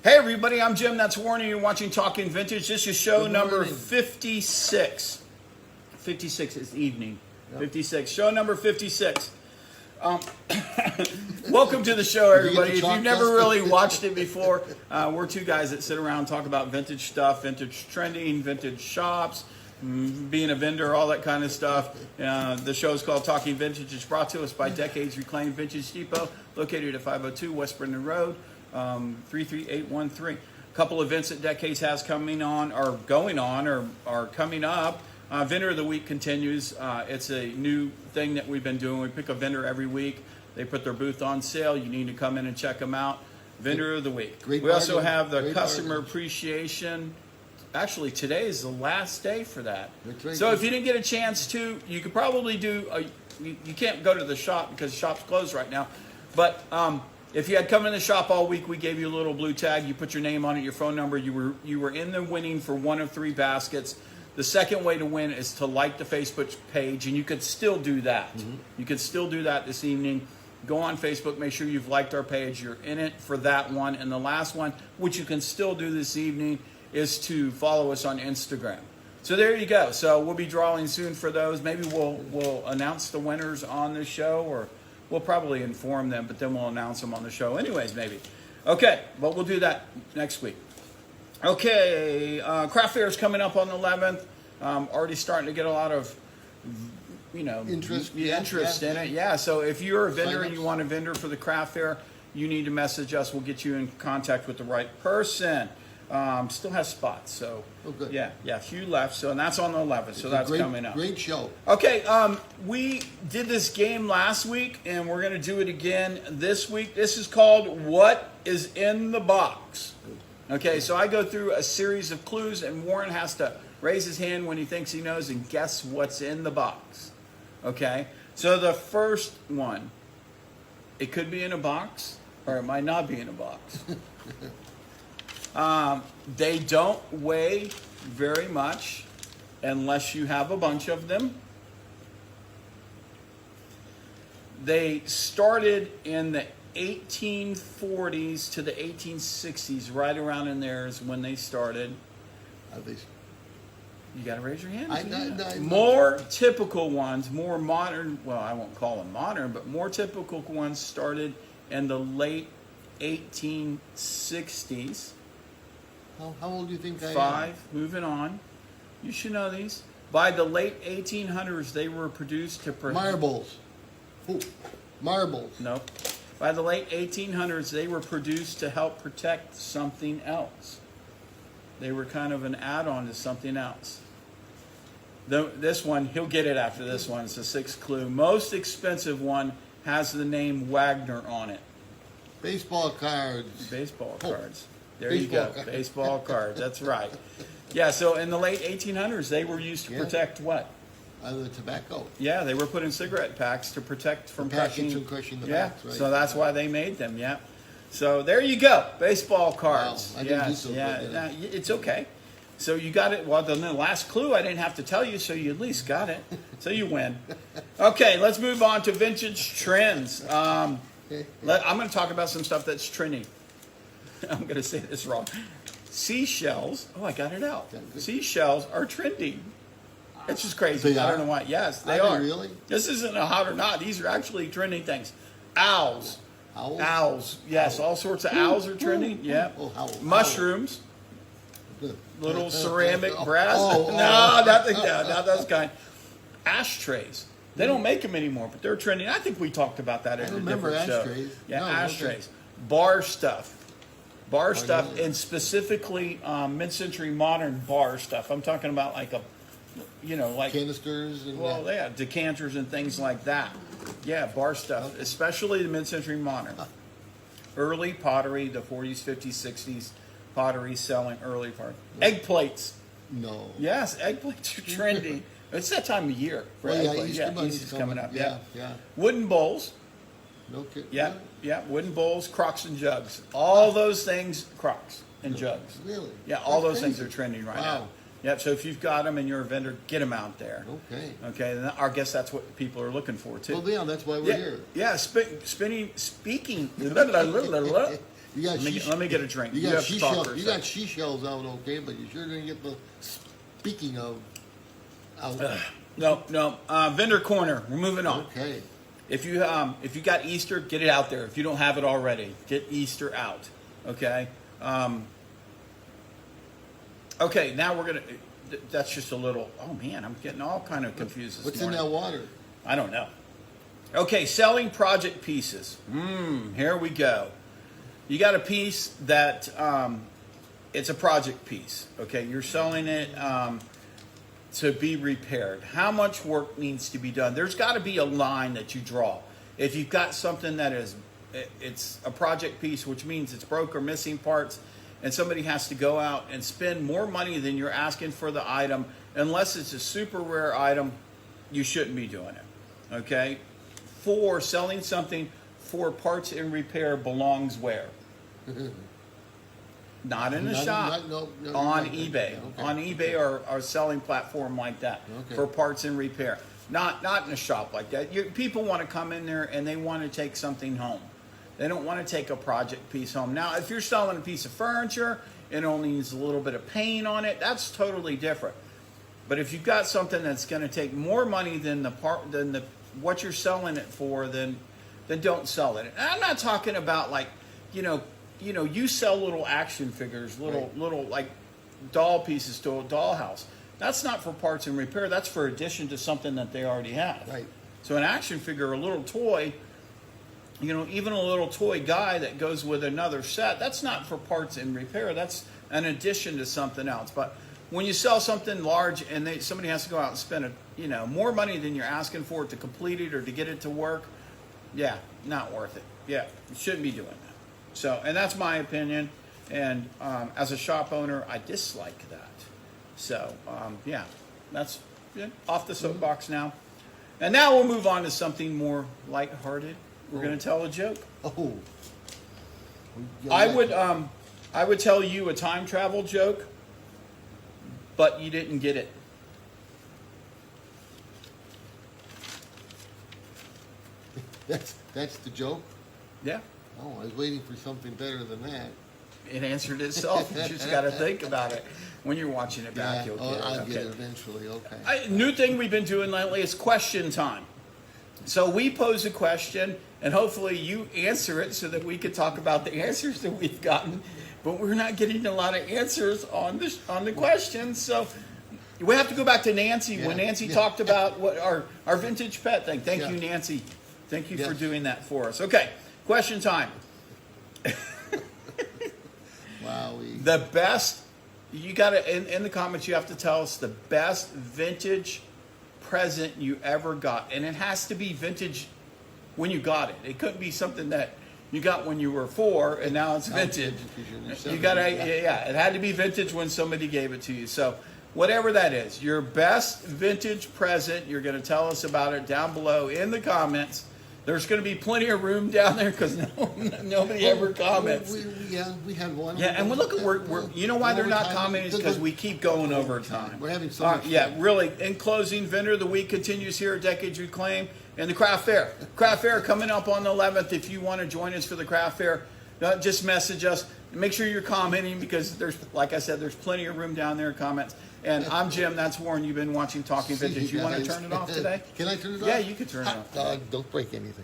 Hey everybody, I'm Jim, that's Warren, you're watching Talking Vintage. This is show number 56. 56 is evening. Yep. 56, show number 56. Welcome to the show, everybody. If you've never really watched it before, we're two guys that sit around and talk about vintage stuff, vintage trending, vintage shops, being a vendor, all that kind of stuff. The show is called Talking Vintage. It's brought to us by Decades Reclaimed Vintage Depot, located at 502 West Brendan Road. 33813. A couple events that Decades has coming on, or going on, or are coming up. Vendor of the Week continues. It's a new thing that we've been doing. We pick a vendor every week. They put their booth on sale. You need to come in and check them out. Vendor of the Week. We also have the customer appreciation. Actually, today is the last day for that. So if you didn't get a chance to, you could probably do. You can't go to the shop because the shop's closed right now. But if you had come in the shop all week, we gave you a little blue tag. You put your name on it, your phone number. You were in the winning for one of 3 baskets. The second way to win is to like the Facebook page, and you could still do that. You could still do that this evening. Go on Facebook, make sure you've liked our page. You're in it for that one. And the last one, which you can still do this evening, is to follow us on Instagram. So there you go. So we'll be drawing soon for those. Maybe we'll announce the winners on the show, or we'll probably inform them, but then we'll announce them on the show anyways, maybe. Okay, but we'll do that next week. Okay, craft fair is coming up on the 11th. Already starting to get a lot of, interest in it. Yeah, so if you're a vendor and you want a vendor for the craft fair, you need to message us. We'll get you in contact with the right person. Still has spots, so yeah, few left. So and that's on the 11th. So that's coming up. Great show. Okay, we did this game last week, and we're going to do it again this week. This is called What is in the Box. Okay, so I go through a series of clues, and Warren has to raise his hand when he thinks he knows and guess what's in the box. Okay, so the first one, it could be in a box, or it might not be in a box. They don't weigh very much unless you have a bunch of them. They started in the 1840s to the 1860s, right around in there is when they started. You got to raise your hand. More typical ones, more modern, well, I won't call them modern, but more typical ones started in the late 1860s. How old do you think I am? 5, moving on. You should know these. By the late 1800s, they were produced to... Marbles. Ooh, marbles. No. By the late 1800s, they were produced to help protect something else. They were kind of an add-on to something else. This one, he'll get it after this one. It's the 6th clue. Most expensive one has the name Wagner on it. Baseball cards. Baseball cards. There you go. Baseball cards. That's right. Yeah, so in the late 1800s, they were used to protect what? The tobacco. Yeah, they were put in cigarette packs to protect from crushing the packs, right? So that's why they made them, yeah. So there you go. Baseball cards. Wow, I didn't do so good, yeah. It's okay. So you got it. Well, then the last clue I didn't have to tell you, so you at least got it. So you win. Okay, let's move on to vintage trends. I'm going to talk about some stuff that's trending. I'm going to say this wrong. Seashells. Oh, I got it out. Seashells are trending. It's just crazy. I don't know why. Yes, they are. Really? This isn't a hot or not. These are actually trending things. Owls. Owls. Yes, all sorts of owls are trending. Yeah. Mushrooms. Little ceramic brass. Not those kind. Ashtrays. They don't make them anymore, but they're trending. I think we talked about that in a different show. Ashtrays. Yeah, ashtrays. Bar stuff. Bar stuff, and specifically mid-century modern bar stuff. I'm talking about like like canisters and decanters and things like that. Yeah, bar stuff, especially the mid-century modern. Early pottery, the 40s, 50s, 60s pottery selling early pottery. Egg plates. No. Yes, egg plates are trending. It's that time of year for egg plates. Easter's coming up. Yeah. Wooden bowls. No kidding. Yeah, wooden bowls, crocks and jugs. All those things, crocks and jugs. Really? Yeah, all those things are trending right now. Yep, so if you've got them and you're a vendor, get them out there. Okay, and I guess that's what people are looking for, too. Well, yeah, that's why we're here. Yeah, speaking You got let me get a drink. You You got have to talk for a you got second. seashells out, okay, but you sure didn't get the. Speaking of, out. No. Vendor corner. We're moving on. Okay. If you got Easter, get it out there. If you don't have it already, get Easter out. Okay. Okay. Now we're gonna. That's just a little. Oh man, I'm getting all kind of confused this What's morning. in that water? I don't know. Okay, selling project pieces. Here we go. You got a piece that it's a project piece. Okay, you're selling it to be repaired. How much work needs to be done? There's got to be a line that you draw. If you've got something that it's a project piece, which means it's broke or missing parts, and somebody has to go out and spend more money than you're asking for the item, unless it's a super rare item, you shouldn't be doing it. Okay? For selling something for parts and repair belongs where? Not in a shop. No, On right. eBay. Okay. On eBay or selling platform like that Okay. for parts and repair. Not in a shop like that. People want to come in there and they want to take something home. They don't want to take a project piece home. Now, if you're selling a piece of furniture and it only needs a little bit of paint on it, that's totally different. But if you've got something that's going to take more money than what you're selling it for, then don't sell it. And I'm not talking about like, you sell little action figures, little like doll pieces to a dollhouse. That's not for parts and repair. That's for addition to something that they already have. Right. So an action figure, a little toy, even a little toy guy that goes with another set, that's not for parts and repair. That's an addition to something else. But when you sell something large and somebody has to go out and spend more money than you're asking for it to complete it or to get it to work, yeah, not worth it. Yeah, you shouldn't be doing that. So, and that's my opinion. And as a shop owner, I dislike that. So, that's off the soapbox now. And now we'll move on to something more lighthearted. We're going to tell a joke. Oh. I would tell you a time travel joke, but you didn't get it. That's the joke? Yeah. Oh, I was waiting for something better than that. It answered itself. You just got to think about it. When you're watching it back, you'll get it. I'll Okay. get it eventually, okay. New thing we've been doing lately is question time. So we pose a question, and hopefully you answer it so that we can talk about the answers that we've gotten. But we're not getting a lot of answers on the questions. So we have to go back to Nancy when Nancy talked about what our vintage pet thing. Thank you, Nancy. Thank you for doing that for us. Okay, question time. Wowie. The best, you got to, in the comments, you have to tell us the best vintage present you ever got. And it has to be vintage when you got it. It couldn't be something that you got when you were 4 and now it's vintage. You got to, it had to be vintage when somebody gave it to you. So whatever that is, your best vintage present, you're going to tell us about it down below in the comments. There's going to be plenty of room down there because nobody ever comments. We had one. Yeah, and look at we're you know why they're not commenting? Because we keep going over time. We're having so much fun. Yeah, really. In closing, Vendor of the Week continues here at Decades Reclaim and the Craft Fair. Craft Fair coming up on the 11th. If you want to join us for the Craft Fair, just message us. Make sure you're commenting because like I said, there's plenty of room down there in comments. And I'm Jim. That's Warren. You've been watching Talking Vintage. You want to turn it off today? Can I turn it off? Yeah, you can turn it off. Don't break anything.